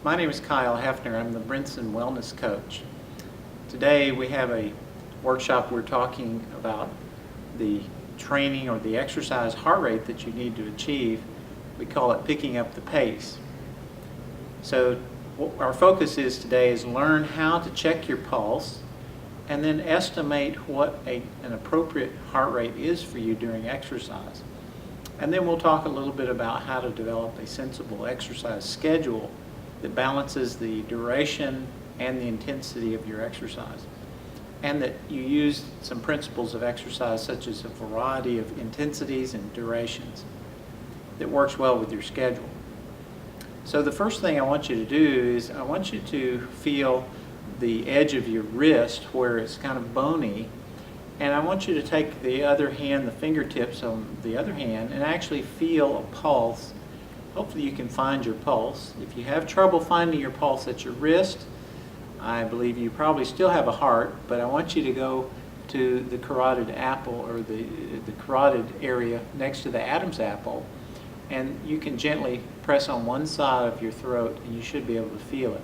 My name is Kyle Hefner. I'm the Brinson Wellness Coach. Today we have a workshop. We're talking about the training or the exercise heart rate that you need to achieve. We call it picking up the pace. So what our focus is today is learn how to check your pulse and then estimate what an appropriate heart rate is for you during exercise. And then we'll talk a little bit about how to develop a sensible exercise schedule that balances the duration and the intensity of your exercise, and that you use some principles of exercise such as a variety of intensities and durations that works well with your schedule. So the first thing I want you to do is I want you to feel the edge of your wrist where it's kind of bony, and I want you to take the other hand, the fingertips on the other hand, and actually feel a pulse. Hopefully you can find your pulse. If you have trouble finding your pulse at your wrist, I believe you probably still have a heart, but I want you to go to the carotid apple, or the carotid area next to the Adam's apple, and you can gently press on one side of your throat and you should be able to feel it.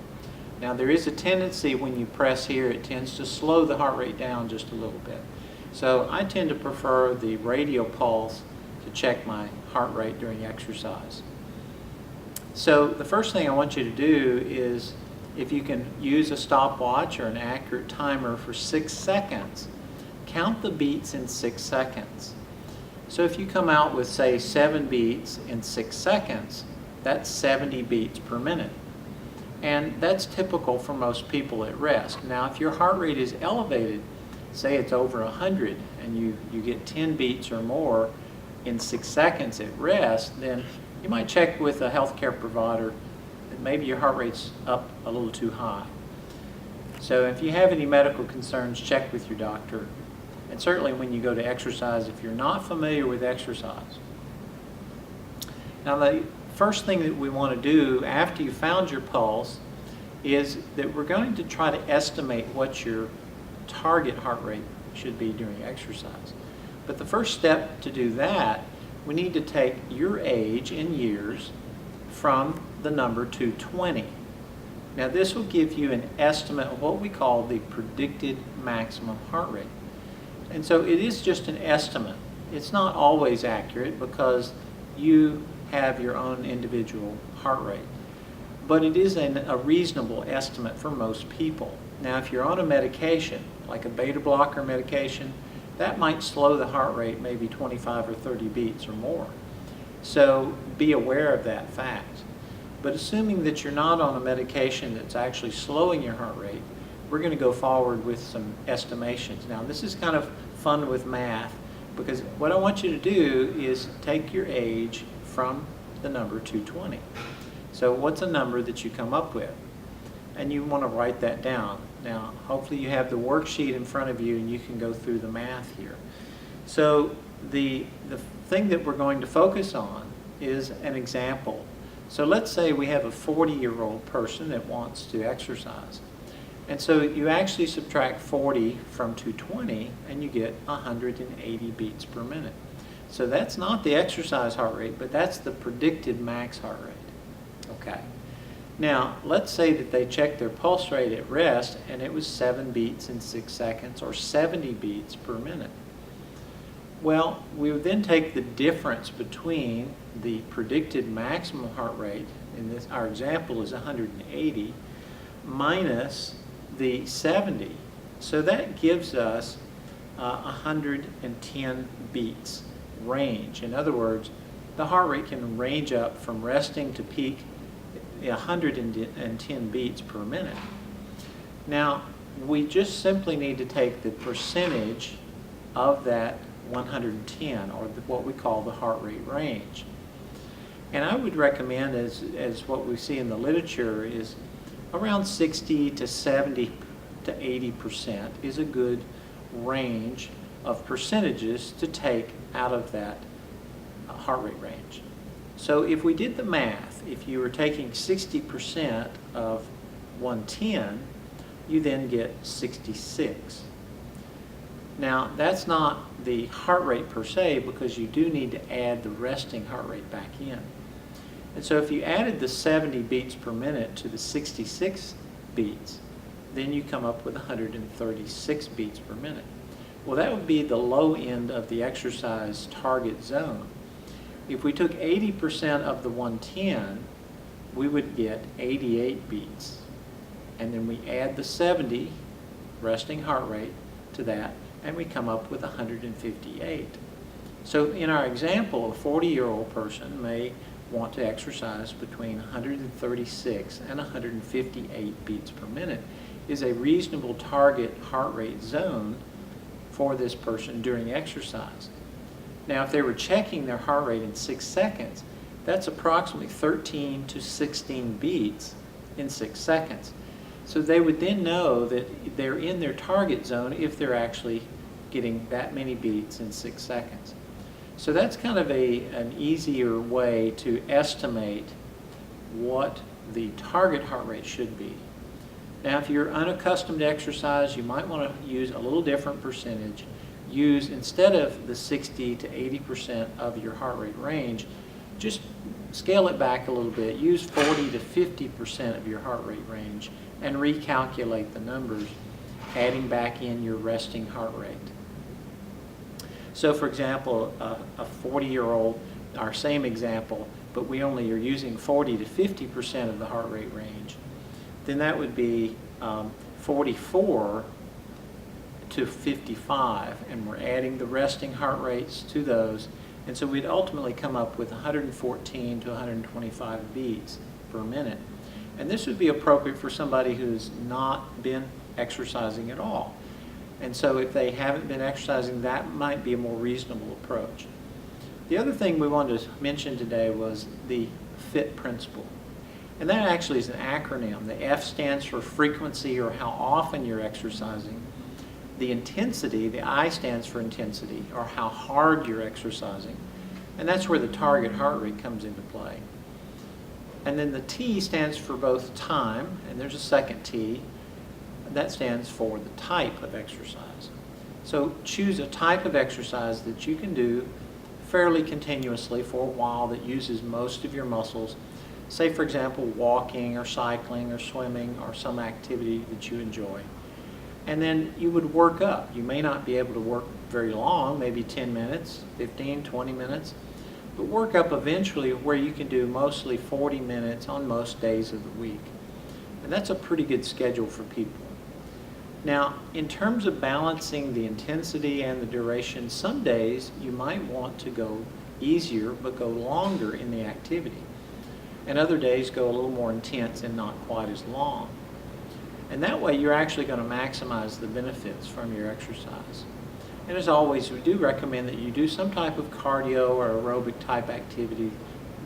Now there is a tendency when you press here, it tends to slow the heart rate down just a little bit. So I tend to prefer the radial pulse to check my heart rate during exercise. So the first thing I want you to do is, if you can use a stopwatch or an accurate timer for 6 seconds, count the beats in 6 seconds. So if you come out with, say, 7 beats in 6 seconds, that's 70 beats per minute. And that's typical for most people at rest. Now if your heart rate is elevated, say it's over 100, and you get 10 beats or more in 6 seconds at rest, then you might check with a healthcare provider that maybe your heart rate's up a little too high. So if you have any medical concerns, check with your doctor. And certainly when you go to exercise, if you're not familiar with exercise. Now the first thing that we want to do after you found your pulse is that we're going to try to estimate what your target heart rate should be during exercise. But the first step to do that, we need to take your age in years from the number 220. Now this will give you an estimate of what we call the predicted maximum heart rate. And so it is just an estimate. It's not always accurate because you have your own individual heart rate. But it is a reasonable estimate for most people. Now if you're on a medication, like a beta blocker medication, that might slow the heart rate maybe 25 or 30 beats or more. So be aware of that fact. But assuming that you're not on a medication that's actually slowing your heart rate, we're going to go forward with some estimations. Now this is kind of fun with math, because what I want you to do is take your age from the number 220. So what's a number that you come up with? And you want to write that down. Now hopefully you have the worksheet in front of you and you can go through the math here. So the thing that we're going to focus on is an example. So let's say we have a 40-year-old person that wants to exercise. And so you actually subtract 40 from 220 and you get 180 beats per minute. So that's not the exercise heart rate, but that's the predicted max heart rate. Okay. Now let's say that they checked their pulse rate at rest and it was 7 beats in 6 seconds, or 70 beats per minute. Well, we would then take the difference between the predicted maximum heart rate, in this, our example is 180, minus the 70. So that gives us 110 beats range. In other words, the heart rate can range up from resting to peak 110 beats per minute. Now, we just simply need to take the percentage of that 110, or what we call the heart rate range. And I would recommend, as what we see in the literature, is around 60 to 70 to 80% is a good range of percentages to take out of that heart rate range. So if we did the math, if you were taking 60% of 110, you then get 66. Now that's not the heart rate per se, because you do need to add the resting heart rate back in. And so if you added the 70 beats per minute to the 66 beats, then you come up with 136 beats per minute. Well, that would be the low end of the exercise target zone. If we took 80% of the 110, we would get 88 beats. And then we add the 70 resting heart rate to that, and we come up with 158. So in our example, a 40-year-old person may want to exercise between 136 and 158 beats per minute is a reasonable target heart rate zone for this person during exercise. Now, if they were checking their heart rate in 6 seconds, that's approximately 13 to 16 beats in 6 seconds. So they would then know that they're in their target zone if they're actually getting that many beats in 6 seconds. So that's kind of an easier way to estimate what the target heart rate should be. Now, if you're unaccustomed to exercise, you might want to use a little different percentage. Use, instead of the 60 to 80% of your heart rate range, just scale it back a little bit. Use 40 to 50% of your heart rate range and recalculate the numbers, adding back in your resting heart rate. So for example, a 40-year-old, our same example, but we only are using 40 to 50% of the heart rate range, then that would be 44 to 55, and we're adding the resting heart rates to those, and so we'd ultimately come up with 114 to 125 beats per minute. And this would be appropriate for somebody who's not been exercising at all. And so if they haven't been exercising, that might be a more reasonable approach. The other thing we wanted to mention today was the FIT principle. And that actually is an acronym. The F stands for frequency, or how often you're exercising. The intensity, the I stands for intensity, or how hard you're exercising. And that's where the target heart rate comes into play. And then the T stands for both time, and there's a second T. That stands for the type of exercise. So choose a type of exercise that you can do fairly continuously for a while that uses most of your muscles. Say, for example, walking or cycling or swimming or some activity that you enjoy. And then you would work up. You may not be able to work very long, maybe 10 minutes, 15, 20 minutes, but work up eventually where you can do mostly 40 minutes on most days of the week. And that's a pretty good schedule for people. Now, in terms of balancing the intensity and the duration, some days you might want to go easier but go longer in the activity. And other days go a little more intense and not quite as long. And that way you're actually going to maximize the benefits from your exercise. And as always, we do recommend that you do some type of cardio or aerobic type activity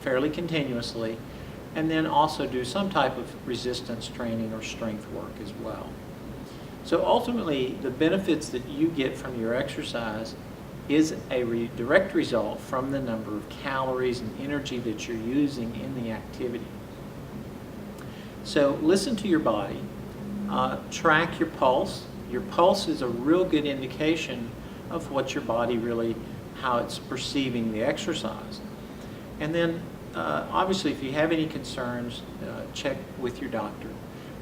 fairly continuously, and then also do some type of resistance training or strength work as well. So ultimately, the benefits that you get from your exercise is a direct result from the number of calories and energy that you're using in the activity. So listen to your body, track your pulse. Your pulse is a real good indication of what your body really, how it's perceiving the exercise. And then obviously if you have any concerns, check with your doctor.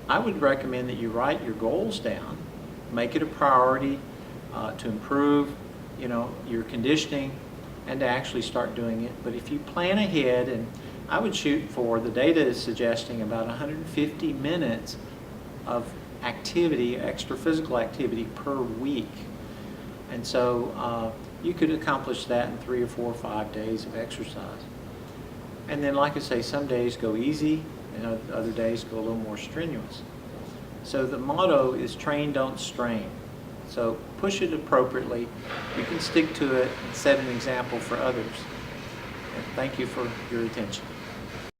I would recommend that you write your goals down, make it a priority to improve, your conditioning, and to actually start doing it. But if you plan ahead, and I would shoot for, the data is suggesting about 150 minutes of activity, extra physical activity per week. And so you could accomplish that in 3 or 4 or 5 days of exercise. And then, like I say, some days go easy, and other days go a little more strenuous. So the motto is train, don't strain. So push it appropriately. You can stick to it and set an example for others. And thank you for your attention.